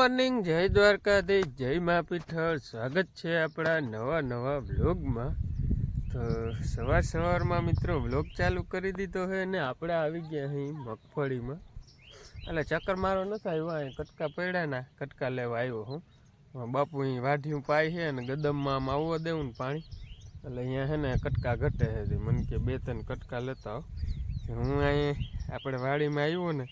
Morning, જય દ્વારકાધીશ, જય મા પીઠળ. સ્વાગત છે આપણા નવા વ્લોગમાં. તો સવારમાં મિત્રો વ્લોગ ચાલુ કરી દીધો છે ને આપણે આવી ગયા અહીં મગફળીમાં. એટલે ચક્કર મારો નથી આવ્યો, અહીં કટકા પડ્યા ના કટકા લેવા આવ્યો હું. બાપુ અહીં વાઢિયું પાય છે અને ગદમમાં આમ આવવા દેવું ને પાણી, એટલે અહીંયા છે ને કટકા ઘટે છે. મને કે 2-3 કટકા લેતા આવો. હું અહીં આપણે વાડીમાં આવ્યો ને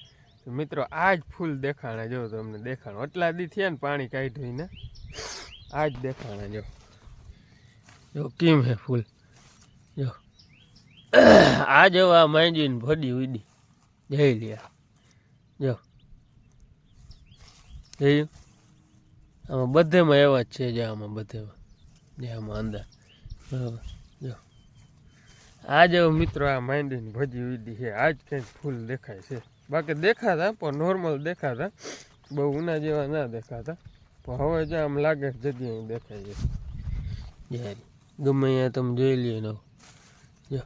મિત્રો, આજ ફૂલ દેખાણા. જો તમને દેખાણું એટલા દી થયા ને પાણી કાઢ્યું ને, આજ દેખાણા. જો કેમ હે ફૂલ, જો આ જો આ માંડીને ભડી ઉડી જઈ લ્યા. જો જોયું, આમાં બધેમાં એવા જ છે. જે આમાં બધેમાં, જે આમાં અંદર બરાબર. જો આ જો મિત્રો આ માંડીને ભજી ઉડી છે, આજ કંઈક ફૂલ દેખાય છે. બાકી દેખાતા પણ નોર્મલ દેખાતા, બહુ ઉના જેવા ના દેખાતા. પણ હવે જો આમ લાગે જગ્યાએ દેખાય છે. જ્યારે ગમે અહીંયા તમે જોઈ લ્યો ને, જો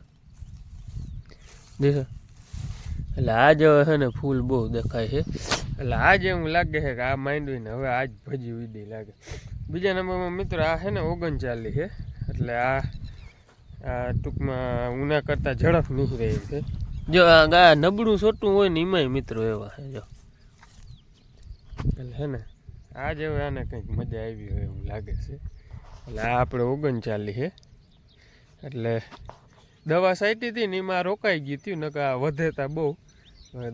દેખો. એટલે આ જો છે ને ફૂલ બહુ દેખાય છે. એટલે આજે એવું લાગે છે કે આ માંડવીને હવે આજ ભજી ઉડી લાગે. બીજા નંબરમાં મિત્રો આ છે ને 39 છે. એટલે આ ટૂંકમાં ઉના કરતાં ઝડપ નીકળે છે. જો આ નબળું છોટું હોય ને એમાંય મિત્રો એવા છે. જો એટલે હે ને આ જેવું આને કંઈક મજા આવી હોય એવું લાગે છે. એટલે આ આપણે 39 છે. એટલે દવા છાંટી હતી ને એમાં રોકાઈ ગઈ હતી, નકર આ વધેતા બહુ.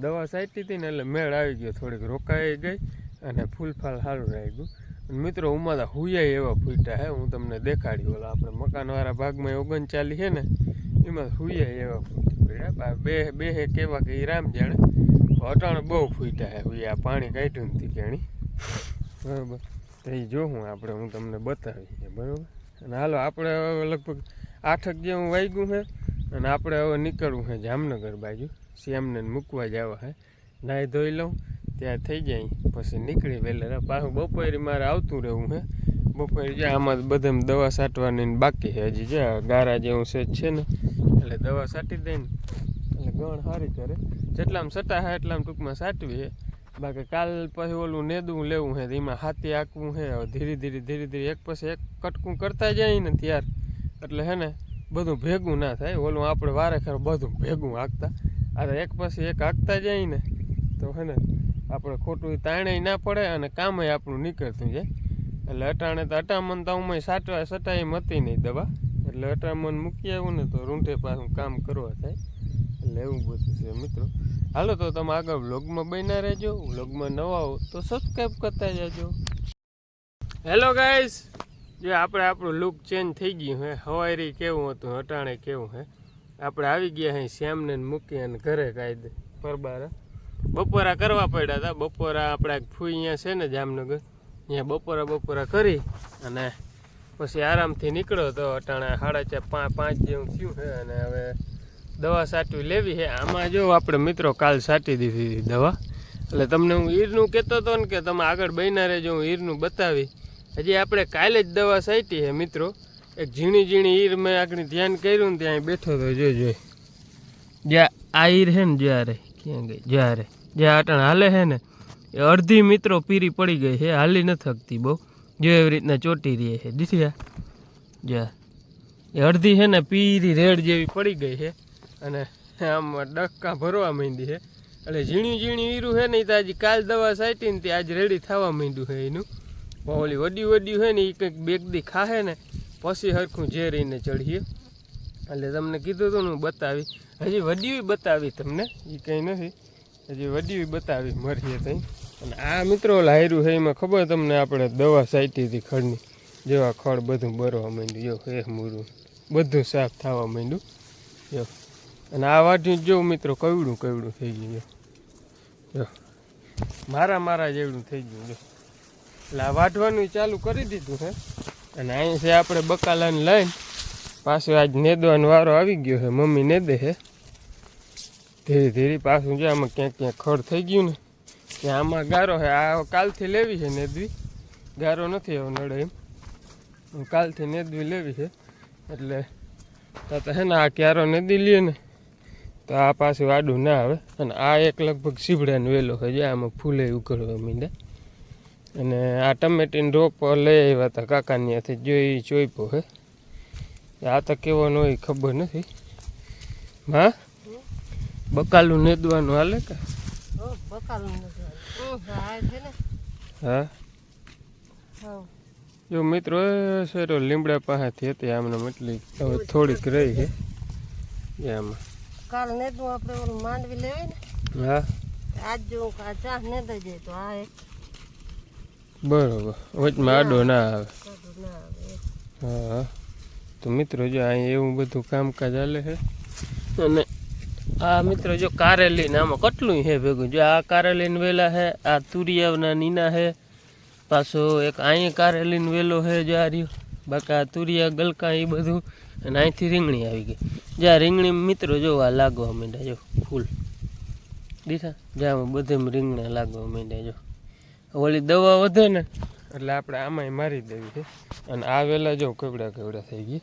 દવા છાંટી હતી ને એટલે મેળ આવી ગયો, થોડીક રોકાઈ ગઈ અને ફૂલફાલ સારું રહી ગયું. મિત્રો ઉમાં હુયાય એવા ફૂટ્યા હે, હું તમને દેખાડી. ઓલા આપણે મકાનવાળા ભાગમાં 39 છે ને, એમાં હુયાય એવા ફૂટ્યા. બે કેવા કે એ રામ જાણે. અટાણે બહુ ફૂટ્યા હે હુયા, પાણી કાઢ્યું નથી કેણી બરાબર. તો એ જોઉં આપણે, હું તમને બતાવી બરાબર. અને હાલો આપણે હવે લગભગ 8 જેવું વાગ્યું છે અને આપણે હવે નીકળવું છે જામનગર બાજુ. શ્યામને મૂકવા જવા છે. નાહી ધોઈ લઉં ત્યાં થઈ જાય પછી નીકળી વહેલા. પાછું બપોરે મારે આવતું રહેવું છે. બપોરે જ્યાં આમાં બધામાં દવા છાંટવાની બાકી છે હજી. જ્યાં ગારા જેવું સેજ છે ને, એટલે દવા છાંટી દઈને એટલે ગણ સારી કરે. જેટલામાં છટા છે એટલામાં ટૂંકમાં છાંટવી છે. બાકી કાલ પછી ઓલું નેદવું લેવું છે, એમાં હાથી આંકવું છે. ધીરે ધીરે એક પછી એક કટકું કરતા જાય ને ત્યાર એટલે હે ને બધું ભેગું ના થાય. ઓલું આપણે વારે ખરે બધું ભેગું આંકતા, આ એક પછી એક આંકતા જાય ને તો હે ને આપણે ખોટું તાણે ના પડે અને કામે આપણું નીકળતું જાય. એટલે અટાણે તો અટામણ તો હું સટાઈ એમ હતી નહીં દવા. એટલે અટામણ મૂકી આવું ને તો રૂંઢે પાછું કામ કરવા થાય. એટલે એવું બધું છે મિત્રો. હાલો તો તમે આગળ વ્લોગમાં બન્યા રહેજો. વ્લોગમાં નવા હો તો સબસ્ક્રાઈબ કરતા જજો. હેલો ગાઈસ, જો આપણે આપણું લુક ચેન્જ થઈ ગયું હે. હવારી કેવું હતું, અટાણે કેવું હે. આપણે આવી ગયા અહીં શ્યામને મૂકી અને ઘરે કાયદે પરબારા બપોરા કરવા પડ્યા હતા. બપોરા આપણે ફૂઈ અહીંયા છે ને જામનગર, અહીંયા બપોરા કરી અને પછી આરામથી નીકળ્યો તો અટાણે 4:30-5 જેવું થયું છે. અને હવે દવા છાંટવી લેવી છે. આમાં જો આપણે મિત્રો કાલ છાંટી દીધી દવા. એટલે તમને હું ઈરનું કહેતો હતો ને કે તમે આગળ બન્યા રહેજો, હું ઈરનું બતાવી. હજી આપણે કાલે જ દવા છાંટી છે મિત્રો. એક ઝીણી ઈર મેં આગળ ધ્યાન કર્યું ને ત્યાં બેઠો હતો. જોઈ જ્યાં આ ઈર છે ને, જ્યારે ક્યાં ગઈ, જ્યારે જ્યાં અટાણ હાલે છે ને એ અડધી મિત્રો પીરી પડી ગઈ છે, હાલી નથી થકતી બહુ. જો એવી રીતના ચોટી રહી છે દીઠિયા. જ્યાં એ અડધી છે ને પીરી રેડ જેવી પડી ગઈ છે અને આમ ડક્કા ભરવા માંડી છે. એટલે ઝીણી ઈરું છે ને એ તો આજે કાલ દવા છાંટી ને તે આજે રેડી થવા માંડ્યું છે એનું. ઓલી વડ્યું છે ને એ કંઈક 2 દી ખાશે ને પછી હરખું ઝેરીને ચડીએ. એટલે તમને કીધું હતું ને હું બતાવી. હજી વડ્યું બતાવી તમને, એ કંઈ નથી. હજી વડ્યું બતાવી મરીએ ત્યાં. અને આ મિત્રો લાયરું છે એમાં ખબર તમને આપણે દવા છાંટી હતી ખડની. જેવા ખડ બધું ભરવા માંડ્યું. જો હે મૂરું બધું સાફ થવા માંડ્યું. જો અને આ વાઢ્યું જો મિત્રો કવડું થઈ ગયું. જો મારા જેવડું થઈ ગયું. જો એટલે આ વાઢવાનું ચાલુ કરી દીધું છે. અને અહીંથી આપણે બકાલાને લઈને પાછું આજ નેદવાનો વારો આવી ગયો છે. મમ્મી નેદે છે ધીરે પાછું. જો આમાં ક્યાંક ખડ થઈ ગયું ને ત્યાં આમાં ગારો છે. આ કાલથી લેવી છે નેદવી, ગારો નથી હવે નડે એમ. કાલથી નેદવી લેવી છે. એટલે તો હે ને આ ક્યારો નેદી લઈએ ને તો આ પાછું આડું ના આવે. અને આ એક લગભગ સીભડાનો વેલો છે, જે આમાં ફૂલે ઉઘડવા માંડ્યા. અને આ ટમેટીની રોપ લઈ આવ્યા હતા કાકાની હાથે, જોઈ ચોઈપો હે. આ તો કેવાનો હોય ખબર નથી. હા બકાલું નેદવાનું હાલે કે? હા જો મિત્રો સરો લીમડા પાસેથી હતી આમને એટલી હવે થોડીક રહી છે આમાં. કાલ નેદવું આપણે ઓલું માંડવી લેવી ને. હા આજ જો ચા નેદાઈ જાય તો આ બરોબર, વચમાં આડો ના આવે. હા તો મિત્રો જો અહીં એવું બધું કામકાજ ચાલે છે. અને આ મિત્રો જો કારેલી ને આમાં કેટલું છે ભેગું. જો આ કારેલી ને વેલા છે, આ તુરિયાના નીના છે, પાછો એક અહીં કારેલી ને વેલો છે જો આ રહ્યું. બાકી આ તુરિયા ગલકા એ બધું. અને અહીંથી રીંગણી આવી ગઈ. જ્યાં રીંગણી મિત્રો જો આ લાગવા માંડ્યા જો ફૂલ દીધા, જ્યાં બધે રીંગણા લાગવા માંડ્યા જો. ઓલી દવા વધે ને એટલે આપણે આમાંય મારી દેવી છે. અને આ વેલા જો કેવડા થઈ ગઈ.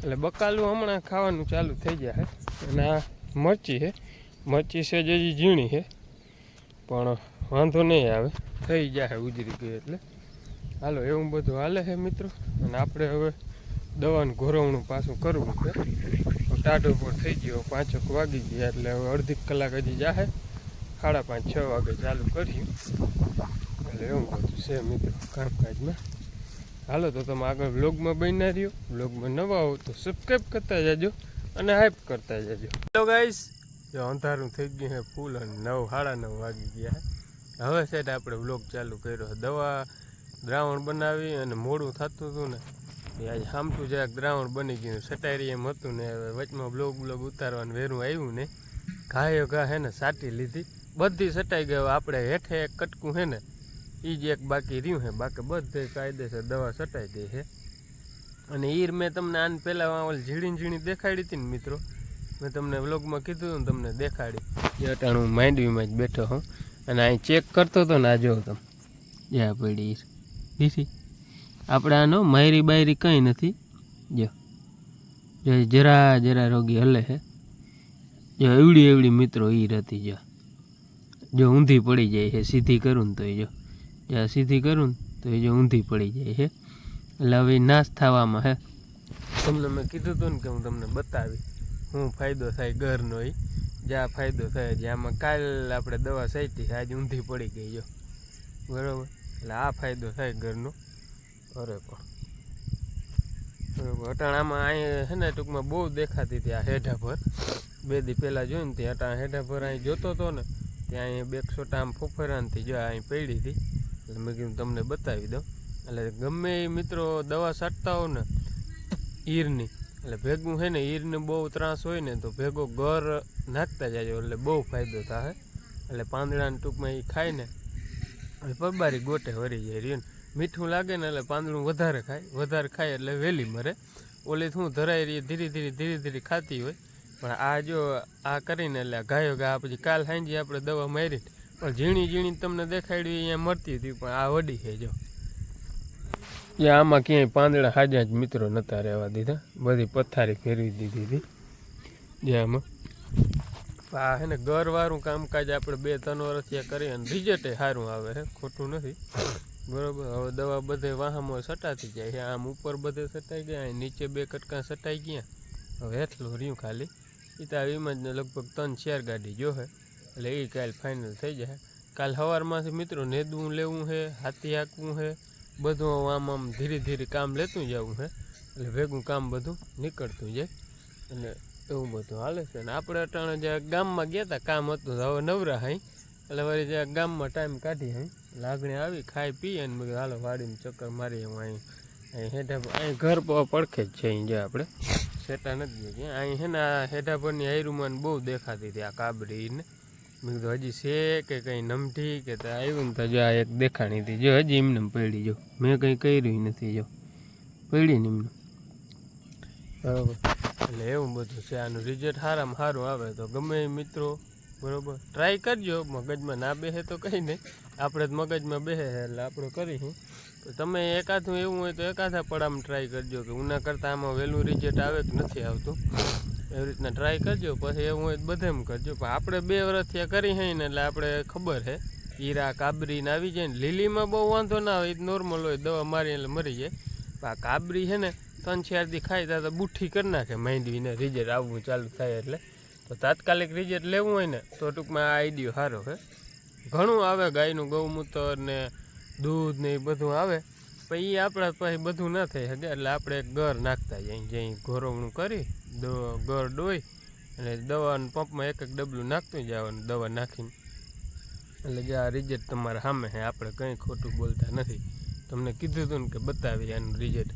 એટલે બકાલું હમણાં ખાવાનું ચાલુ થઈ જાય. અને આ મરચી છે, મરચી છે જે ઝીણી છે પણ વાંધો નહીં આવે, થઈ જાય ઉજરી ગઈ એટલે. હાલો એવું બધું હાલે છે મિત્રો. અને આપણે હવે દવાનું ઘોરવણું પાછું કરવું છે. ટાઢો પર થઈ ગયો, 5 વાગી ગયા એટલે હવે અડધી કલાક હજી જાહે. 5:30 6 વાગે ચાલુ કર્યું. એટલે એવું બધું છે મિત્રો કામકાજમાં. હાલો તો તમે આગળ વ્લોગમાં બન્યા રહ્યો. વ્લોગમાં નવા હો તો સબસ્ક્રાઈબ કરતા જાજો અને હાઈપ કરતા જાજો. હેલો ગાઈસ, જો અંધારું થઈ ગયું છે ફૂલ અને 9 9:30 વાગી ગયા. હવે સેટ આપણે વ્લોગ ચાલુ કર્યો. દવા દ્રાવણ બનાવી અને મોડું થતું હતું ને આજે સામટું જરાક દ્રાવણ બની ગયું, સટારી એમ હતું ને. હવે વચમાં બ્લોગ ઉતારવાનું વેરું આવ્યું ને ઘાયો ઘા હે ને સાટી લીધી, બધી સટાઈ ગયો. આપણે હેઠે એક કટકું છે ને એ જ એક બાકી રહ્યું છે, બાકી બધે કાયદેસર દવા સટાઈ ગઈ છે. અને ઈર મેં તમને આને પહેલાં ઓલી ઝીણી દેખાડી હતી ને મિત્રો, મેં તમને વ્લોગમાં કીધું હતું ને તમને દેખાડી. જે અટાણું હું માંડવીમાં જ બેઠો હોઉં અને અહીં ચેક કરતો હતો ને આ જો તમે જ્યાં પડી ઈર દીધી. આપણે આનો માયરી બાયરી કંઈ નથી. જો જરા રોગી હલે છે. જો એવડી મિત્રો ઈર હતી. જો ઊંધી પડી જાય છે, સીધી કરું ને તો એ જો જ્યાં સીધી કરું ને તો એ જો ઊંધી પડી જાય છે. એટલે હવે નાશ થવામાં હે. તમને મેં કીધું હતું ને કે હું તમને બતાવી શું ફાયદો થાય ઘરનો. એ જ્યાં ફાયદો થાય જે આમાં કાલ આપણે દવા સાઈટી આજે ઊંધી પડી ગઈ જો બરાબર. એટલે આ ફાયદો થાય ઘરનો. અરે પણ બરાબર અટાણામાં અહીં છે ને ટૂંકમાં બહુ દેખાતી હતી આ હેઠા પર. 2 દી પહેલાં જોયું ને ત્યાં અટાણા હેઠા પર અહીં જોતો હતો ને ત્યાં અહીં 2 છોટા આમ ફોફરાનથી જો અહીં પડી હતી. એટલે મેં કીધું તમને બતાવી દઉં. એટલે ગમે એ મિત્રો દવા છાંટતા હો ને ઈરની એટલે ભેગું છે ને ઈરને બહુ ત્રાસ હોય ને તો ભેગો ગર નાખતા જાય એટલે બહુ ફાયદો થાય. એટલે પાંદડાને ટૂંકમાં એ ખાય ને પબારી ગોટે વરી જાય રહ્યું ને. મીઠું લાગે ને એટલે પાંદડું વધારે ખાય એટલે વહેલી મરે. ઓલી શું ધરાઈ રહી ધીરે ખાતી હોય. પણ આ જો આ કરીને એટલે ગાયો ગા પછી કાલ સાંજે આપણે દવા મારી પણ ઝીણી તમને દેખાડી અહીંયા મળતી હતી પણ આ વડી છે જો. આમાં ક્યાંય પાંદડા હાજા જ મિત્રો નહોતા રહેવા દીધા, બધી પથારી ફેરવી દીધી હતી. જે આમાં આ છે ને ગરવાળું કામકાજ આપણે 2-3 વર્ષથી કરીએ અને રિઝલ્ટ સારું આવે છે, ખોટું નથી બરાબર. હવે દવા બધે વાહામાં સટાતી જાય છે. આમ ઉપર બધે સટાઈ ગયા, નીચે 2 કટકા સટાઈ ગયા. હવે એટલું રહ્યું ખાલી. એ તો એમાં જ લગભગ 3-4 ગાડી જોશે એટલે એ કાલ ફાઇનલ થઈ જાય. કાલ સવારમાંથી મિત્રો નેદવું લેવું છે, હાથી હાંકવું છે, બધું આમ ધીરે કામ લેતું જવું છે એટલે ભેગું કામ બધું નીકળતું જાય. અને એવું બધું હાલે છે. અને આપણે અટાણે જે ગામમાં ગયા હતા કામ હતું હવે નવરા હાઈ એટલે વળી જે ગામમાં ટાઈમ કાઢી હાઈ લાગણી આવી ખાઈ પી અને મેં હાલો વાડીને ચક્કર મારી. હું અહીં હેઠા અહીં ઘર પડખે જ છે. અહીં જે આપણે સેટા નથી ગયા અહીં છે ને આ હેઠા પરની હાયરુમાન બહુ દેખાતી હતી આ કાબરીને. મેં કીધું હજી છે કે કંઈ નમઠી કે તો આવ્યું ને તો જો આ એક દેખાણી હતી જો હજી એમને પડી જો મેં કંઈ કર્યું નથી જો પડી ને એમને બરાબર. એટલે એવું બધું છે. આનું રિઝલ્ટ સારામાં સારું આવે તો ગમે મિત્રો બરાબર ટ્રાય કરજો. મગજમાં ના બેસે તો કંઈ નહીં, આપણે જ મગજમાં બેસે એટલે આપણે કરીશું. તો તમે એકાદું એવું હોય તો એકાદા પડામાં ટ્રાય કરજો કે ઉના કરતાં આમાં વહેલું રિઝલ્ટ આવે કે નથી આવતું એવી રીતના ટ્રાય કરજો. પછી એવું હોય તો બધેમ કરજો. પણ આપણે 2 વર્ષથી કરી હોય ને એટલે આપણે ખબર છે હીરા કાબરી ને આવી જાય ને લીલીમાં બહુ વાંધો ના આવે, એ નોર્મલ હોય, દવા મારી એટલે મરી જાય. પણ આ કાબરી છે ને 3-4 દી ખાઈ ત્યાં તો બુઠ્ઠી કરી નાખે માંડવીને, રિઝલ્ટ આવવું ચાલુ થાય એટલે. તો તાત્કાલિક રિઝલ્ટ લેવું હોય ને તો ટૂંકમાં આ આઈડિયો સારો છે. ઘણું આવે, ગાયનું ગૌમૂત્ર ને દૂધ ને એ બધું આવે, પણ એ આપણા પાસે બધું ના થઈ શકે. એટલે આપણે એક ગર નાખતા જઈએ, જ્યાં ઘોરવણું કરી ગર ડોઈ અને દવાનું પંપમાં એક ડબલું નાખતું જવાનું દવા નાખીને. એટલે જે આ રિઝલ્ટ તમારા સામે છે, આપણે કંઈ ખોટું બોલતા નથી. તમને કીધું હતું ને કે બતાવી આનું રિઝલ્ટ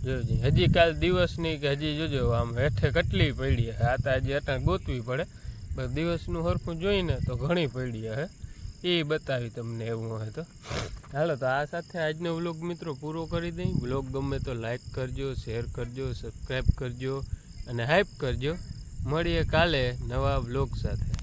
જોજો. હજી કાલ દિવસની કે હજી જોજો આમ હેઠે કેટલી પડી હે, આ તો હજી અટાણ ગોતવી પડે, બસ દિવસનું સરખું જોઈને તો ઘણી પડી હે, એ બતાવી તમને એવું હોય તો. હાલો તો આ સાથે આજનો વ્લોગ મિત્રો પૂરો કરી દઈ. વ્લોગ ગમે તો લાઈક કરજો, શેર કરજો, સબસ્ક્રાઈબ કરજો અને હાઈપ કરજો. મળીએ કાલે નવા વ્લોગ સાથે.